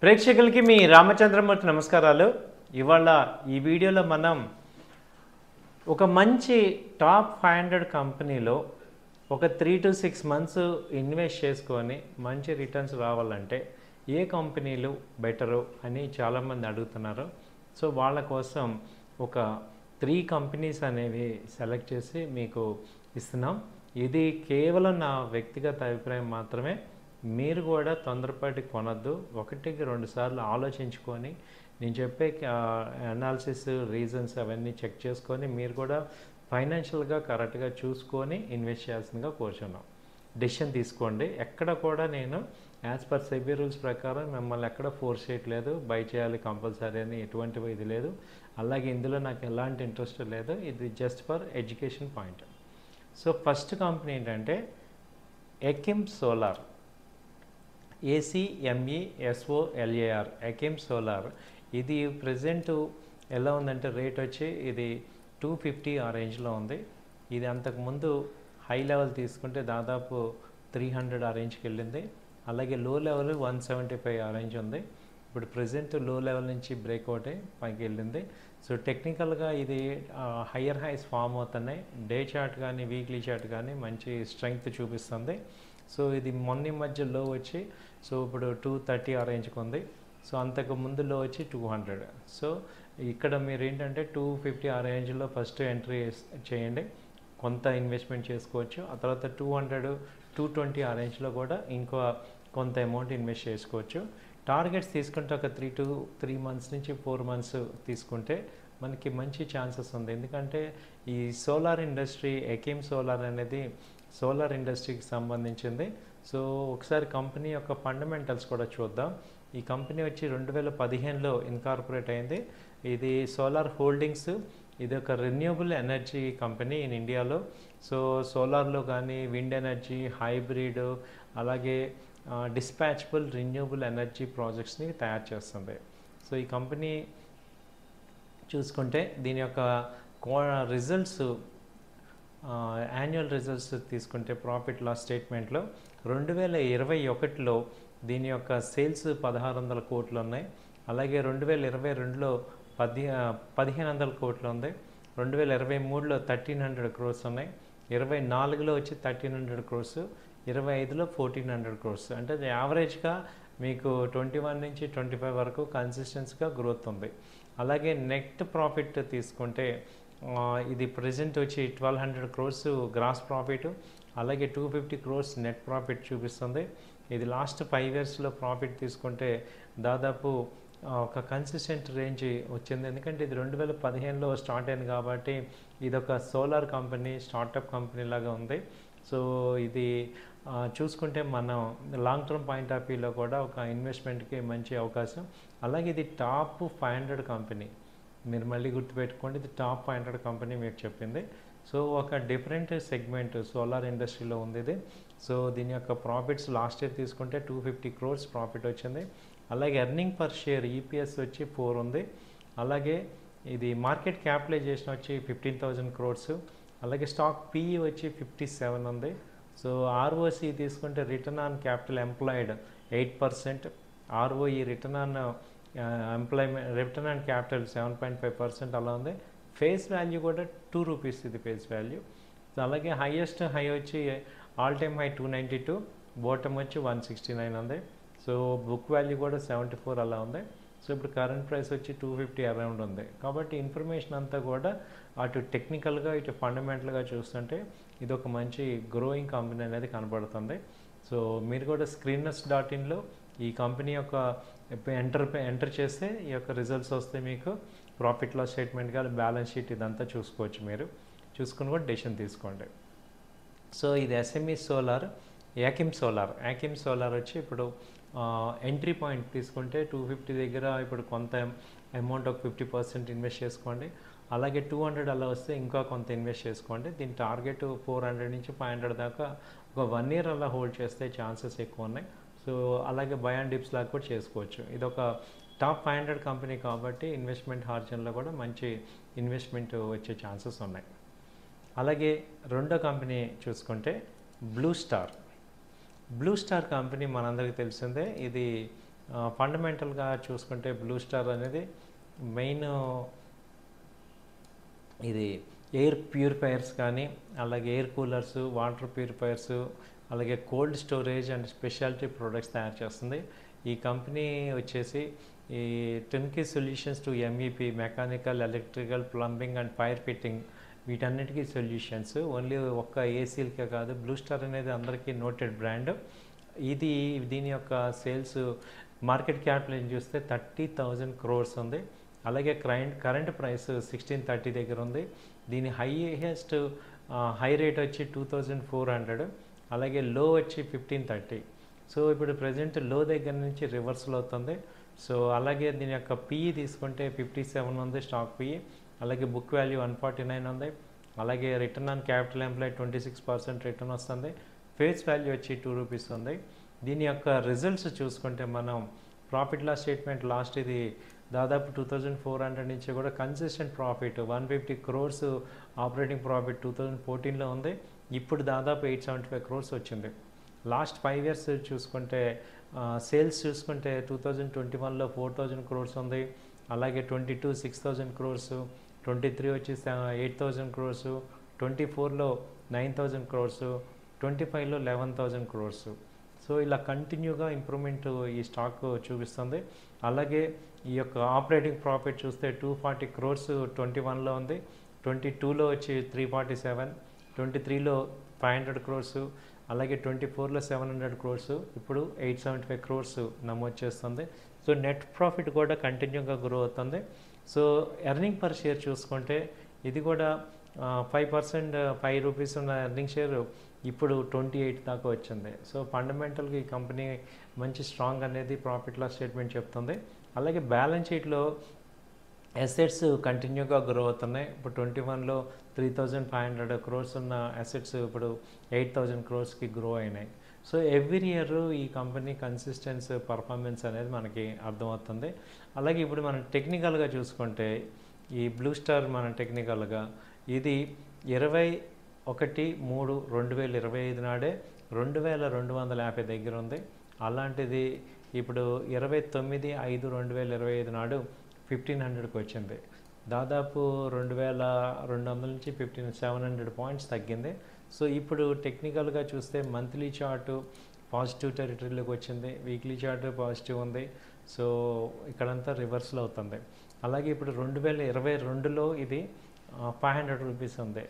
ప్రేక్షకులకి మీ రామచంద్రమూర్తి నమస్కారాలు. ఇవాళ ఈ వీడియోలో మనం ఒక మంచి టాప్ 500 కంపెనీలో ఒక 3 to 6 months ఇన్వెస్ట్ చేసుకొని మంచి రిటర్న్స్ రావాలంటే ఏ కంపెనీలు బెటరు అని చాలామంది అడుగుతున్నారు. సో వాళ్ళ కోసం ఒక 3 కంపెనీస్ అనేవి సెలెక్ట్ చేసి మీకు ఇస్తున్నాం. ఇది కేవలం నా వ్యక్తిగత అభిప్రాయం మాత్రమే. మీరు కూడా తొందరపాటి కొనద్దు. 1-2 సార్లు ఆలోచించుకొని నేను చెప్పే అనాలిసిస్ రీజన్స్ అవన్నీ చెక్ చేసుకొని మీరు కూడా ఫైనాన్షియల్గా కరెక్ట్గా చూసుకొని ఇన్వెస్ట్ చేయాల్సిందిగా కోరుచున్నాం. డెసిషన్ తీసుకోండి. ఎక్కడ కూడా నేను యాజ్ పర్ సెబీ రూల్స్ ప్రకారం మిమ్మల్ని ఎక్కడ ఫోర్స్ చేయట్లేదు, బై చేయాలి కంపల్సరీ అని ఎటువంటి ఇది లేదు. అలాగే ఇందులో నాకు ఎలాంటి ఇంట్రెస్ట్ లేదు. ఇది just for education point. So first company ఏంటంటే ఎకిమ్ సోలార్, ACMESOLAR, ఎకిమ్ సోలార్. ఇది ప్రజెంట్ ఎలా ఉందంటే రేట్ వచ్చి ఇది 250 ఆ రేంజ్లో ఉంది. ఇది అంతకుముందు హై లెవెల్ తీసుకుంటే దాదాపు 300 ఆ రేంజ్కి వెళ్ళింది. అలాగే లో లెవెల్ 175 ఆ రేంజ్ ఉంది. ఇప్పుడు ప్రజెంట్ లో లెవెల్ నుంచి బ్రేక్అవుట్ అయ్యి పైకి వెళ్ళింది. సో టెక్నికల్గా ఇది హయ్యర్ హైస్ ఫామ్ అవుతున్నాయి. డే చార్ట్ కానీ వీక్లీ చార్ట్ కానీ మంచి స్ట్రెంగ్త్ చూపిస్తుంది. సో ఇది మొన్న మధ్య లో వచ్చి సో ఇప్పుడు 230 ఆ రేంజ్కి ఉంది. సో అంతకు ముందు లో వచ్చి 200. సో ఇక్కడ మీరు ఏంటంటే 250 ఆ రేంజ్లో ఫస్ట్ ఎంట్రీ చేయండి, కొంత ఇన్వెస్ట్మెంట్ చేసుకోవచ్చు. ఆ తర్వాత 200, 220 ఆ రేంజ్లో కూడా ఇంకో కొంత అమౌంట్ ఇన్వెస్ట్ చేసుకోవచ్చు. టార్గెట్స్ తీసుకుంటే ఒక 3 months నుంచి 4 months తీసుకుంటే మనకి మంచి ఛాన్సెస్ ఉంది. ఎందుకంటే ఈ సోలార్ ఇండస్ట్రీ, ఎకిమ్ సోలార్ అనేది సోలార్ ఇండస్ట్రీకి సంబంధించింది. సో ఒకసారి కంపెనీ యొక్క ఫండమెంటల్స్ కూడా చూద్దాం. ఈ కంపెనీ వచ్చి 2015లో ఇన్కార్పొరేట్ అయింది. ఇది సోలార్ హోల్డింగ్స్, ఇది ఒక రెన్యూబుల్ ఎనర్జీ కంపెనీ ఇన్ ఇండియాలో. సో సోలార్లో కానీ విండ్ ఎనర్జీ, హైబ్రిడ్, అలాగే డిస్పాచబుల్ రెన్యూబుల్ ఎనర్జీ ప్రాజెక్ట్స్ని తయారు చేస్తుంది. సో ఈ కంపెనీ చూసుకుంటే దీని యొక్క రిజల్ట్స్, యాన్యువల్ రిజల్ట్స్ తీసుకుంటే ప్రాఫిట్ లాస్ స్టేట్మెంట్లో 2021లో దీని యొక్క సేల్స్ 1600 కోట్లు ఉన్నాయి. అలాగే 2022లో 1500 కోట్లు ఉంది. 2023లో 1300 crores ఉన్నాయి. 24లో వచ్చి 1300 crores, 25లో 1400 crores. అంటే అది యావరేజ్గా మీకు 21 నుంచి 25 వరకు కన్సిస్టెన్సీగా గ్రోత్ ఉంది. అలాగే నెట్ ప్రాఫిట్ తీసుకుంటే ఇది ప్రజెంట్ వచ్చి 1200 crores గ్రాస్ ప్రాఫిట్, అలాగే 250 crores నెట్ ప్రాఫిట్ చూపిస్తుంది. ఇది లాస్ట్ 5 yearsలో ప్రాఫిట్ తీసుకుంటే దాదాపు ఒక కన్సిస్టెంట్ రేంజ్ వచ్చింది. ఎందుకంటే ఇది 2015లో స్టార్ట్ అయింది కాబట్టి ఇది ఒక సోలార్ కంపెనీ, స్టార్టప్ కంపెనీ లాగా ఉంది. సో ఇది చూసుకుంటే మనం లాంగ్ టర్మ్ పాయింట్ ఆఫ్ వ్యూలో కూడా ఒక ఇన్వెస్ట్మెంట్కి మంచి అవకాశం. అలాగే ఇది టాప్ 500 కంపెనీ. మీరు మళ్ళీ గుర్తుపెట్టుకోండి, ఇది టాప్ 500 కంపెనీ మీకు చెప్పింది. సో ఒక డిఫరెంట్ సెగ్మెంట్ సోలార్ ఇండస్ట్రీలో ఉంది ఇది. సో దీని యొక్క ప్రాఫిట్స్ లాస్ట్ ఇయర్ తీసుకుంటే 250 crores ప్రాఫిట్ వచ్చింది. అలాగే ఎర్నింగ్ పర్ షేర్ EPS వచ్చి 4 ఉంది. అలాగే ఇది మార్కెట్ క్యాపిటలైజేషన్ వచ్చి 15,000 crores. అలాగే స్టాక్ PE వచ్చి 57 ఉంది. సో ROC తీసుకుంటే return on capital employed 8%, ROE return on return on capital 7.5% అలా ఉంది. ఫేస్ వాల్యూ కూడా 2 rupees ఇది ఫేస్ వాల్యూ. సో అలాగే హైయెస్ట్ హై వచ్చి ఆల్ టైమ్ హై 292, బాటమ్ వచ్చి 169 ఉంది. సో బుక్ వాల్యూ కూడా 74 అలా ఉంది. సో ఇప్పుడు కరెంట్ ప్రైస్ వచ్చి 250 అరౌండ్ ఉంది. కాబట్టి ఇన్ఫర్మేషన్ అంతా కూడా అటు టెక్నికల్గా ఇటు ఫండమెంటల్గా చూస్తుంటే ఇది ఒక మంచి గ్రోయింగ్ కంపెనీ అనేది కనబడుతుంది. సో మీరు కూడా screeners.inలో ఈ కంపెనీ యొక్క ఎంటర్ చేస్తే ఈ యొక్క రిజల్ట్స్ వస్తే మీకు ప్రాఫిట్ లాస్ స్టేట్మెంట్ కానీ బ్యాలెన్స్ షీట్ ఇదంతా చూసుకోవచ్చు. మీరు చూసుకుని కూడా డెసిషన్ తీసుకోండి. సో ఇది SME సోలార్, ఎకిమ్ సోలార్ వచ్చి ఇప్పుడు ఎంట్రీ పాయింట్ తీసుకుంటే 250 దగ్గర ఇప్పుడు కొంత అమౌంట్ ఒక 50% ఇన్వెస్ట్ చేసుకోండి. అలాగే 200 అలా వస్తే ఇంకా కొంత ఇన్వెస్ట్ చేసుకోండి. దీని టార్గెట్ 400 నుంచి 500 దాకా ఒక 1 year అలా హోల్డ్ చేస్తే ఛాన్సెస్ ఎక్కువ ఉన్నాయి. సో అలాగే బై అండ్ డిప్స్ లాగా కూడా చేసుకోవచ్చు. ఇది ఒక టాప్ 500 కంపెనీ కాబట్టి ఇన్వెస్ట్మెంట్ హార్జన్లో కూడా మంచి ఇన్వెస్ట్మెంట్ వచ్చే ఛాన్సెస్ ఉన్నాయి. అలాగే రెండో కంపెనీ చూసుకుంటే blue star. Blue star company మనందరికీ తెలిసిందే. ఇది ఫండమెంటల్గా చూసుకుంటే బ్లూ స్టార్ అనేది మెయిన్ ఇది ఎయిర్ ప్యూరిఫైయర్స్ కానీ, అలాగే ఎయిర్ కూలర్స్, వాటర్ ప్యూరిఫైయర్స్, అలాగే cold storage and speciality products తయారు చేస్తుంది. ఈ కంపెనీ వచ్చేసి ఈ turnkey solutions to MEP, mechanical, electrical, plumbing and fire fitting, వీటన్నిటికీ సొల్యూషన్స్. ఓన్లీ ఒక్క ఏసీలకే కాదు, బ్లూ స్టార్ అనేది అందరికీ నోటెడ్ బ్రాండ్. దీని యొక్క సేల్స్ మార్కెట్ క్యాపిటల్ చూస్తే 30,000 crores ఉంది. అలాగే కరెంట్ ప్రైస్ 1630 దగ్గర ఉంది. దీని హైయెస్ట్ హై రేట్ వచ్చి 2400, అలాగే లో వచ్చి 1530. సో ఇప్పుడు ప్రజెంట్ లో దగ్గర నుంచి రివర్సల్ అవుతుంది. సో అలాగే దీని యొక్క పిఈ తీసుకుంటే 57 ఉంది స్టాక్ పిఈ, అలాగే బుక్ వాల్యూ 149 ఉంది, అలాగే return on capital employ 26% return వస్తుంది. ఫేస్ వాల్యూ వచ్చి 2 రూపీస్ ఉంది. దీని యొక్క రిజల్ట్స్ చూసుకుంటే మనం ప్రాఫిట్ లాస్ స్టేట్మెంట్ లాస్ట్ ఇది దాదాపు 2400 నుంచి కూడా consistent profit 150 crores operating profit 2014లో ఉంది. ఇప్పుడు దాదాపు 875 crores వచ్చింది. లాస్ట్ 5 years చూసుకుంటే సేల్స్ చూసుకుంటే 2021లో 4000 crores ఉంది, అలాగే 22 6000 crores, 23 వచ్చి 8000 crores, 24లో 9000 crores, 25లో 11,000 crores. సో ఇలా కంటిన్యూగా ఇంప్రూవ్మెంట్ ఈ స్టాక్ చూపిస్తుంది. అలాగే ఈ యొక్క ఆపరేటింగ్ ప్రాఫిట్ చూస్తే 240 crores 21లో ఉంది, 22లో వచ్చి 347, 23లో 500 crores, అలాగే 24లో 700 crores, ఇప్పుడు 875 crores నమోదు చేస్తుంది. సో నెట్ ప్రాఫిట్ కూడా కంటిన్యూగా గ్రో అవుతుంది. సో ఎర్నింగ్ పర్ షేర్ చూసుకుంటే ఇది కూడా 5% 5 రూపీస్ ఉన్న ఎర్నింగ్ షేర్ ఇప్పుడు 28 దాకా వచ్చింది. సో ఫండమెంటల్గా ఈ కంపెనీ మంచి స్ట్రాంగ్ అనేది ప్రాఫిట్ లాస్ స్టేట్మెంట్ చెప్తుంది. అలాగే బ్యాలెన్స్ షీట్లో అసెట్స్ కంటిన్యూగా గ్రో అవుతున్నాయి. ఇప్పుడు 21లో 3500 crores ఉన్న అసెట్స్ ఇప్పుడు 8000 crores గ్రో అయినాయి. సో ఎవ్రీ ఇయర్ ఈ కంపెనీ కన్సిస్టెన్స్ పర్ఫార్మెన్స్ అనేది మనకి అర్థమవుతుంది. అలాగే ఇప్పుడు మనం టెక్నికల్గా చూసుకుంటే ఈ బ్లూ స్టార్ మనం టెక్నికల్గా ఇది 21/3/2025 నాడే 2250 దగ్గర ఉంది. అలాంటిది ఇప్పుడు 29/5/2025 నాడు 1500కి వచ్చింది. దాదాపు 2200 నుంచి 700 పాయింట్స్ తగ్గింది. సో ఇప్పుడు టెక్నికల్గా చూస్తే మంత్లీ చార్టు పాజిటివ్ టెరిటరీలోకి వచ్చింది, వీక్లీ చార్ట్ పాజిటివ్ ఉంది. సో ఇక్కడంతా రివర్సల్ అవుతుంది. అలాగే ఇప్పుడు 2022లో ఇది 500 రూపీస్ ఉంది,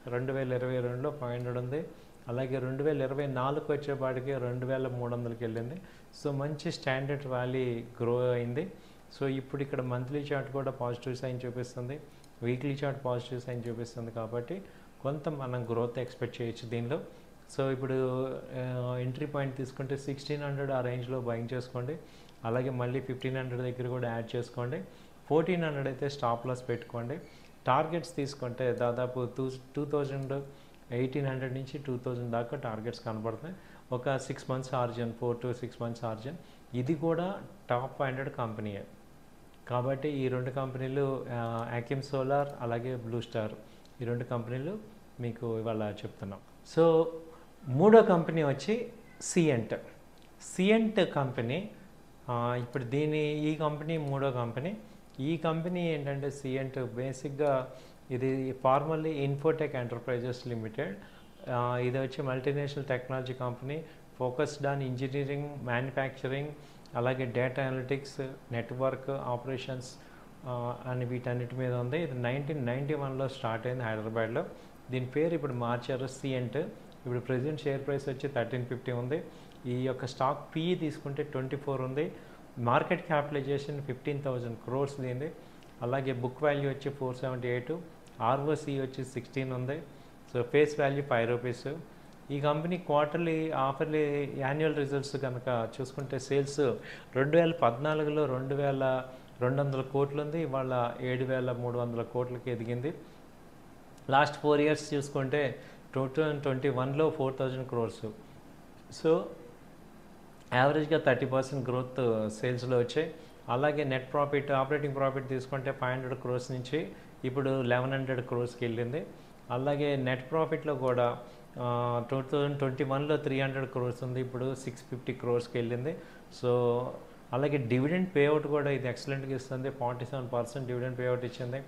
2022లో 500 ఉంది. అలాగే 2024కి వచ్చేపాటికి 2300కి వెళ్ళింది. సో మంచి స్టాండర్డ్ వ్యాలీ గ్రో అయింది. సో ఇప్పుడు ఇక్కడ మంత్లీ చార్ట్ కూడా పాజిటివ్ సైన్ చూపిస్తుంది, వీక్లీ చార్ట్ పాజిటివ్ సైన్ చూపిస్తుంది. కాబట్టి కొంత మనం గ్రోత్ ఎక్స్పెక్ట్ చేయొచ్చు దీనిలో. సో ఇప్పుడు ఎంట్రీ పాయింట్ తీసుకుంటే 1600 ఆ రేంజ్లో బయింగ్ చేసుకోండి. అలాగే మళ్ళీ 1500 దగ్గర కూడా యాడ్ చేసుకోండి. 1400 అయితే స్టాప్ లాస్ పెట్టుకోండి. టార్గెట్స్ తీసుకుంటే దాదాపు 1800 నుంచి 2000 దాకా టార్గెట్స్ కనబడుతున్నాయి. ఒక 6 months ఆర్జిన్, 4 to 6 months ఆర్జిన్. ఇది కూడా టాప్ 500 కంపెనీయే. కాబట్టి ఈ రెండు కంపెనీలు యాక్యూమ్ సోలార్ అలాగే బ్లూ స్టార్, ఈ రెండు కంపెనీలు మీకు ఇవాళ చెప్తున్నాం. సో మూడో కంపెనీ వచ్చి సియంట్ కంపెనీ. ఇప్పుడు ఈ కంపెనీ మూడో కంపెనీ. ఈ కంపెనీ ఏంటంటే సియంట్ బేసిక్గా ఇది ఫార్మల్లీ ఇన్ఫోటెక్ ఎంటర్ప్రైజెస్ లిమిటెడ్. ఇది వచ్చి multinational technology company focused on engineering, manufacturing, అలాగే డేటా అనలిటిక్స్, నెట్వర్క్ ఆపరేషన్స్ అని వీటన్నిటి మీద ఉంది. ఇది 1991లో స్టార్ట్ అయింది హైదరాబాద్లో. దీని పేరు ఇప్పుడు మార్చారు సియంట్. ఇప్పుడు ప్రెజెంట్ షేర్ ప్రైస్ వచ్చి 1350 ఉంది. ఈ యొక్క స్టాక్ పిఈ తీసుకుంటే 24 ఉంది. మార్కెట్ క్యాపిటలైజేషన్ 15,000 crores దీనిది. అలాగే బుక్ వాల్యూ వచ్చి 478, ఆర్ఓసి వచ్చి 16 ఉంది. So face value 5 rupees. ఈ కంపెనీ ఆఫర్లీ యాన్యువల్ రిజల్ట్స్ కనుక చూసుకుంటే సేల్స్ 2014లో 2200 కోట్లు ఉంది, ఇవాళ 7300 కోట్లకి ఎదిగింది. లాస్ట్ 4 years చూసుకుంటే 2021లో 4000 crores. సో యావరేజ్గా 30% గ్రోత్ సేల్స్లో వచ్చాయి. అలాగే నెట్ ప్రాఫిట్, ఆపరేటింగ్ ప్రాఫిట్ తీసుకుంటే 500 crores నుంచి ఇప్పుడు 1100 crores వెళ్ళింది. అలాగే నెట్ ప్రాఫిట్లో కూడా 2021లో 300 క్రోర్స్ ఉంది, ఇప్పుడు 650 క్రోర్స్కి వెళ్ళింది. సో అలాగే డివిడెండ్ పేఅవుట్ కూడా ఇది ఎక్సలెంట్గా ఇస్తుంది, 47% డివిడెండ్ పేఅవుట్ ఇచ్చింది.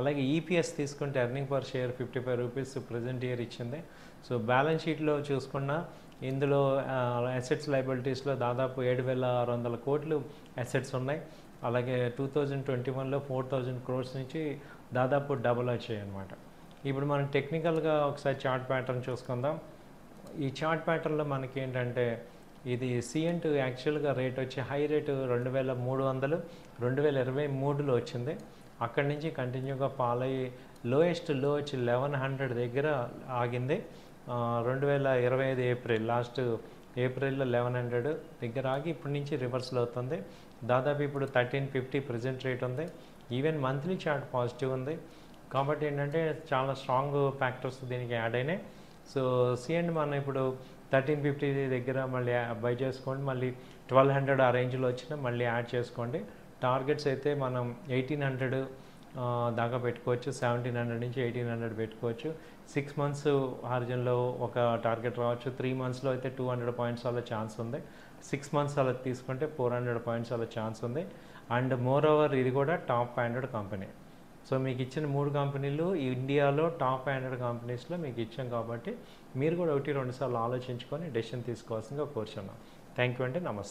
అలాగే ఈపీఎస్ తీసుకుంటే earning per share 55 rupees present year ఇచ్చింది. సో బ్యాలెన్స్ షీట్లో చూసుకున్న ఇందులో అసెట్స్ లయబిలిటీస్లో దాదాపు 7,600 కోట్లు అసెట్స్ ఉన్నాయి. అలాగే 2021లో 4,000 క్రోర్స్ నుంచి దాదాపు డబుల్ వచ్చాయి అన్నమాట. ఇప్పుడు మనం టెక్నికల్గా ఒకసారి చార్ట్ ప్యాటర్న్ చూసుకుందాం. ఈ చార్ట్ ప్యాటర్న్లో మనకి ఏంటంటే ఇది సిఎన్2 యాక్చువల్గా రేట్ వచ్చి హై రేటు 2,300 2023లో వచ్చింది. అక్కడి నుంచి కంటిన్యూగా ఫాల్ అయ్యి లోయెస్ట్ లో వచ్చి 1,100 దగ్గర ఆగింది. 2025 ఏప్రిల్ లాస్ట్ ఏప్రిల్లో 1,100 దగ్గర ఆగి ఇప్పటి నుంచి రివర్సల్ అవుతుంది. దాదాపు ఇప్పుడు 1350 ప్రజెంట్ రేట్ ఉంది. ఈవెన్ మంత్లీ చార్ట్ పాజిటివ్ ఉంది. కాబట్టి ఏంటంటే చాలా స్ట్రాంగ్ ఫ్యాక్టర్స్ దీనికి యాడ్ అయినాయి. సో సిఎండ్ మనం ఇప్పుడు 1350 దగ్గర మళ్ళీ బై చేసుకోండి, మళ్ళీ 1,200 ఆ రేంజ్లో వచ్చినా మళ్ళీ యాడ్ చేసుకోండి. టార్గెట్స్ అయితే మనం 1,800 దాకా పెట్టుకోవచ్చు, 1,700 నుంచి 1,800 పెట్టుకోవచ్చు. 6 మంత్స్ హార్జన్లో ఒక టార్గెట్ రావచ్చు, 3 మంత్స్లో అయితే 200 పాయింట్స్ అలా ఛాన్స్ ఉంది, 6 మంత్స్ అలా తీసుకుంటే 400 పాయింట్స్ అలా ఛాన్స్ ఉంది. అండ్ మోర్ ఓవర్ ఇది కూడా టాప్ 500 కంపెనీ. సో మీకు ఇచ్చిన 3 కంపెనీలు ఇండియాలో టాప్ 500 కంపెనీస్లో మీకు ఇచ్చాం కాబట్టి మీరు కూడా 1-2 సార్లు ఆలోచించుకొని డెసిషన్ తీసుకోవాల్సిందిగా కోరుచున్నాం. థ్యాంక్ యూ అండి, నమస్తే.